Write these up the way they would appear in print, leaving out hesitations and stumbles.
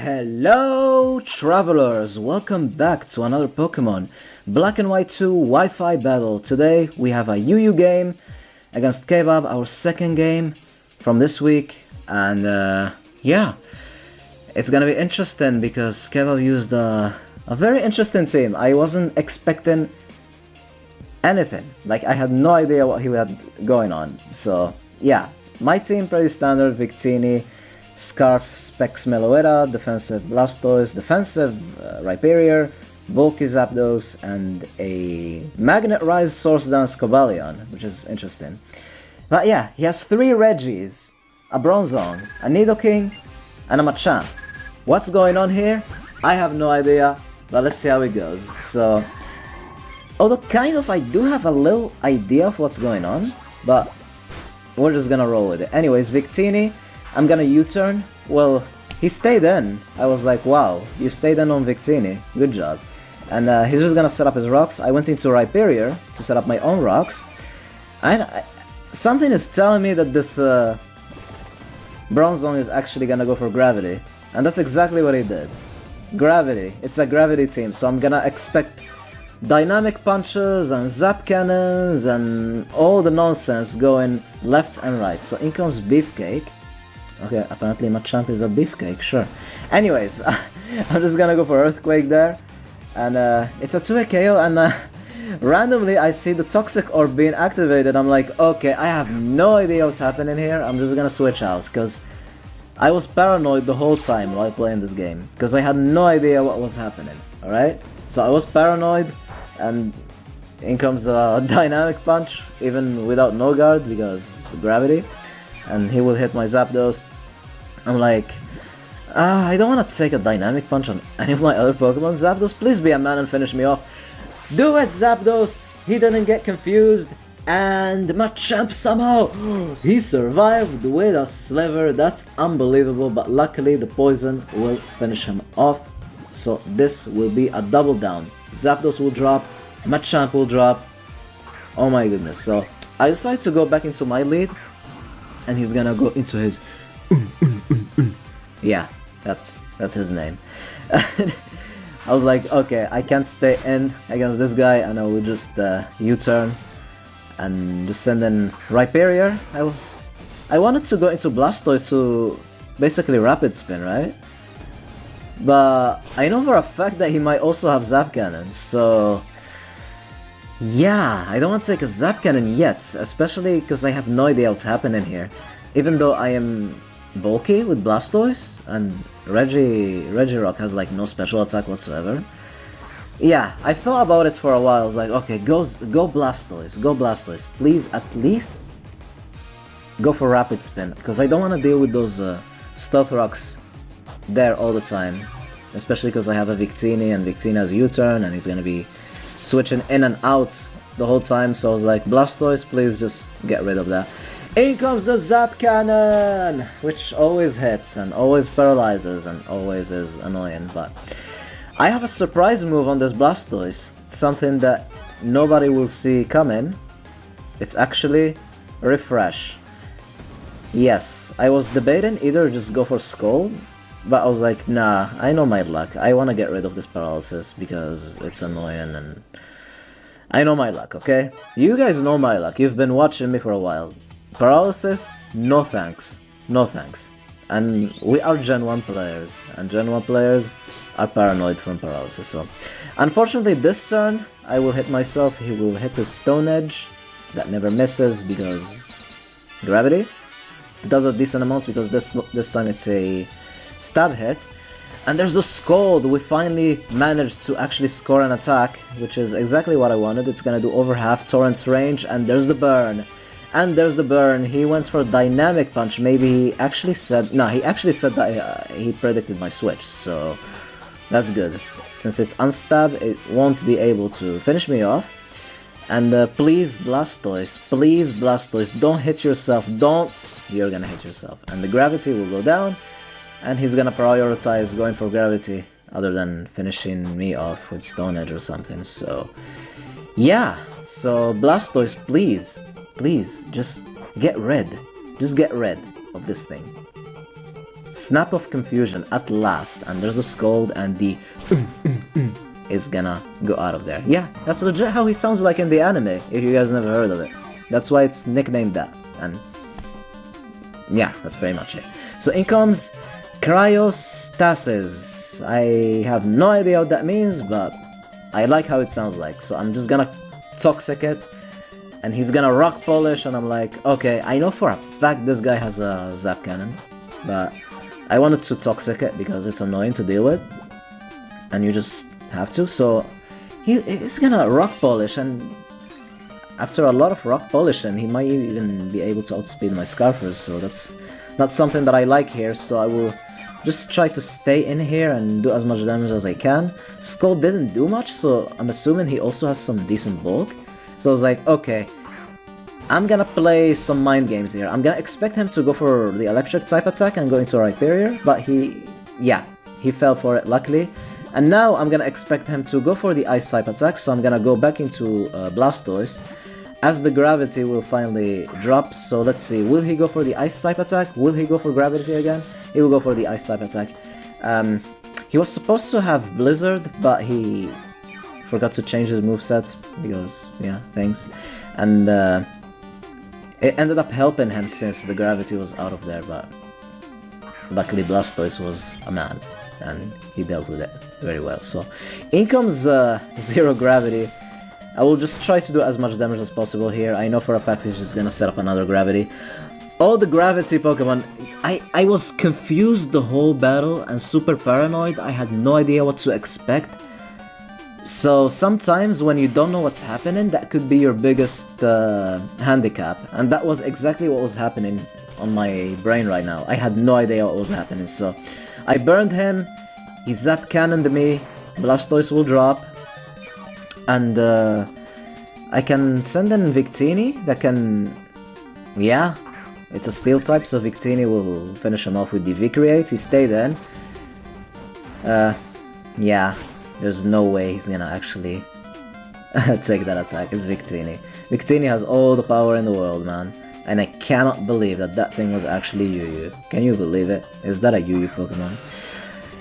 Hello travelers, welcome back to another Pokemon Black and White 2 Wi-Fi battle. Today we have a UU game against Kbab, our second game from this week, and yeah, it's gonna be interesting because Kbab used a very interesting team. I wasn't expecting anything, like I had no idea what he had going on. So yeah, my team pretty standard: Victini, Scarf, Specs, Meloetta, defensive Blastoise, defensive Rhyperior, bulky Zapdos, and a Magnet Rise Source Dance Cobalion, which is interesting. But yeah, he has 3 Reggies, a Bronzong, a Nidoking, and a Machamp. What's going on here? I have no idea, but let's see how it goes. So, although kind of I do have a little idea of what's going on, but we're just gonna roll with it. Anyways, Victini, I'm gonna U-turn. Well, he stayed in. I was like, wow, you stayed in on Victini. Good job. And he's just gonna set up his rocks. I went into Rhyperior to set up my own rocks. And something is telling me that this Bronzong is actually gonna go for Gravity. And that's exactly what he did. Gravity. It's a Gravity team, so I'm gonna expect Dynamic Punches and Zap Cannons and all the nonsense going left and right. So in comes Beefcake. Okay, apparently Machamp is a beefcake, sure. Anyways, I'm just gonna go for Earthquake there. And it's a 2-hit KO, and randomly I see the Toxic Orb being activated. I'm like, okay, I have no idea what's happening here. I'm just gonna switch out, because I was paranoid the whole time while playing this game. Because I had no idea what was happening, alright? So I was paranoid, and in comes a Dynamic Punch, even without no guard, because Gravity. And he will hit my Zapdos. I'm like, I don't want to take a Dynamic Punch on any of my other Pokemon. Zapdos, please be a man and finish me off. Do it, Zapdos! He didn't get confused. And Machamp somehow, he survived with a sliver. That's unbelievable, but luckily the poison will finish him off. So this will be a double down. Zapdos will drop, Machamp will drop. Oh my goodness. So I decided to go back into my lead. And he's gonna go into his Yeah, that's his name. I was like, okay, I can't stay in against this guy, and I will just U-turn and just send in Rhyperior. I wanted to go into Blastoise to basically Rapid Spin, right? But I know for a fact that he might also have Zap Cannon, so yeah, I don't want to take a Zap Cannon yet, especially because I have no idea what's happening here. Even though I am bulky with Blastoise, and Regirock has like no special attack whatsoever. Yeah, I thought about it for a while. I was like, okay, go Blastoise. Please at least go for Rapid Spin, because I don't want to deal with those Stealth Rocks there all the time. Especially because I have a Victini, and Victini has a U-turn, and he's gonna be switching in and out the whole time, so I was like, Blastoise, please just get rid of that. In comes the Zap Cannon, which always hits and always paralyzes and always is annoying, but I have a surprise move on this Blastoise, something that nobody will see coming. It's actually Refresh. Yes, I was debating either just go for Scald, but I was like, nah, I know my luck. I want to get rid of this paralysis because it's annoying, and I know my luck, okay? You guys know my luck. You've been watching me for a while. Paralysis? No thanks. No thanks. And we are Gen 1 players, and Gen 1 players are paranoid from paralysis, so unfortunately this turn I will hit myself. He will hit his Stone Edge. That never misses because Gravity does a decent amount, because this time it's a stab hit. And there's the Scald. We finally managed to actually score an attack, which is exactly what I wanted. It's gonna do over half Torrent's range, and there's the burn. And there's the burn. He went for Dynamic Punch. Maybe he actually said... No, he actually said that he predicted my switch, so that's good. Since it's unstab, it won't be able to finish me off. And please, Blastoise, don't hit yourself. Don't. You're gonna hit yourself. And the Gravity will go down. And he's gonna prioritize going for Gravity, other than finishing me off with Stone Edge or something, so... Yeah, so Blastoise, please, just get rid of this thing. snap of confusion at last, and there's a scold, and the is gonna go out of there. Yeah, that's legit how he sounds like in the anime, if you guys never heard of it. That's why it's nicknamed that, and yeah, that's pretty much it. So in comes Cryostasis. I have no idea what that means, but I like how it sounds like, so I'm just gonna Toxic it, and he's gonna Rock Polish, and I'm like, okay, I know for a fact this guy has a Zap Cannon, but I wanted to Toxic it because it's annoying to deal with, and you just have to, so he's gonna Rock Polish, and after a lot of Rock Polishing, he might even be able to outspeed my Scarfers, so that's not something that I like here, so I will just try to stay in here and do as much damage as I can. Skull didn't do much, so I'm assuming he also has some decent bulk. So I was like, okay, I'm gonna play some mind games here. I'm gonna expect him to go for the electric type attack and go into Right Barrier, but he fell for it luckily. And now I'm gonna expect him to go for the ice type attack, so I'm gonna go back into Blastoise, as the gravity will finally drop. So let's see, will he go for the ice type attack? Will he go for gravity again? He will go for the ice type attack. He was supposed to have Blizzard, but he forgot to change his moveset because, yeah, thanks. And it ended up helping him since the gravity was out of there, but luckily Blastoise was a man and he dealt with it very well. So in comes Zero Gravity. I will just try to do as much damage as possible here. I know for a fact he's just gonna set up another gravity. All the gravity Pokemon, I was confused the whole battle and super paranoid. I had no idea what to expect. So sometimes when you don't know what's happening, that could be your biggest handicap. And that was exactly what was happening on my brain right now. I had no idea what was happening. So I burned him, he Zap Cannoned me, Blastoise will drop. And I can send in Victini that can, yeah, it's a steel type, so Victini will finish him off with the V-Create. He stayed in. Yeah, there's no way he's gonna actually take that attack. It's Victini. Victini has all the power in the world, man. And I cannot believe that that thing was actually Yu-Yu. Can you believe it? Is that a Yu-Yu Pokemon?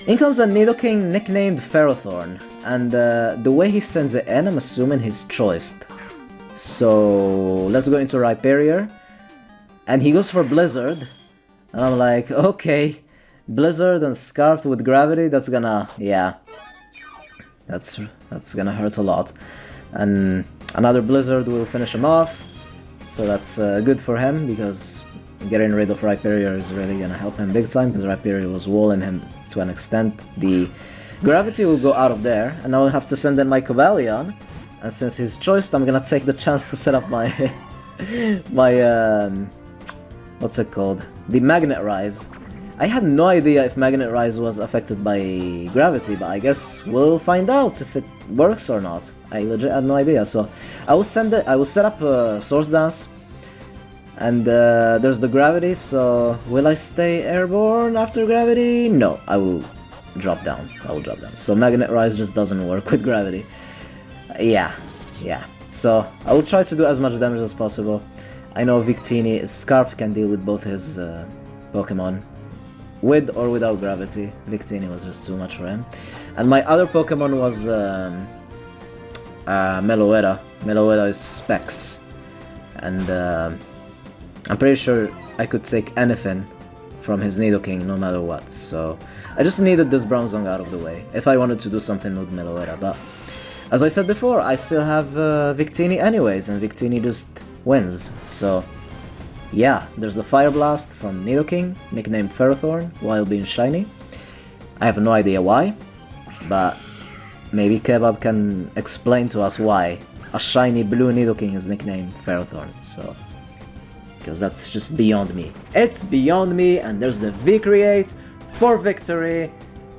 In comes a Nidoking nicknamed Ferrothorn, and the way he sends it in, I'm assuming he's choiced. So let's go into Rhyperior, and he goes for Blizzard, and I'm like, okay, Blizzard and Scarfed with Gravity, that's gonna, yeah, that's gonna hurt a lot. And another Blizzard will finish him off, so that's good for him, because getting rid of Rhyperior is really gonna help him big time, because Rhyperior was walling him to an extent. The Gravity will go out of there, and I'll have to send in my Cobalion, and since he's choiced, I'm gonna take the chance to set up my what's it called? The Magnet Rise. I had no idea if Magnet Rise was affected by Gravity, but I guess we'll find out if it works or not. I legit had no idea, so I will set up Source Dance, and there's the Gravity, so will I stay airborne after Gravity? No, I will drop down. So Magnet Rise just doesn't work with Gravity. Yeah. So I will try to do as much damage as possible. I know Victini, Scarf can deal with both his Pokemon, with or without Gravity. Victini was just too much for him. And my other Pokemon was Meloetta. Meloetta is Specs, and I'm pretty sure I could take anything from his Nidoking no matter what, so I just needed this Bronzong out of the way if I wanted to do something with Meloetta. But as I said before, I still have Victini anyways, and Victini just wins. So yeah, there's the Fire Blast from Nidoking, nicknamed Ferrothorn, while being shiny. I have no idea why, but maybe Kbab can explain to us why a shiny blue Nidoking is nicknamed Ferrothorn, so, because that's just beyond me. It's beyond me, and there's the V-Create for victory.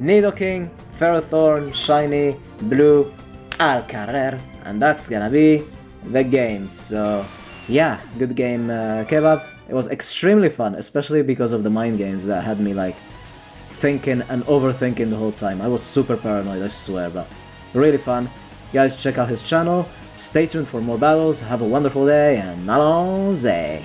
Nidoking, Ferrothorn, shiny, blue, al carrer, and that's gonna be the game. So yeah, good game, Kebab. It was extremely fun, especially because of the mind games that had me like thinking and overthinking the whole time. I was super paranoid, I swear, but really fun. Guys, check out his channel. Stay tuned for more battles. Have a wonderful day, and allons-y!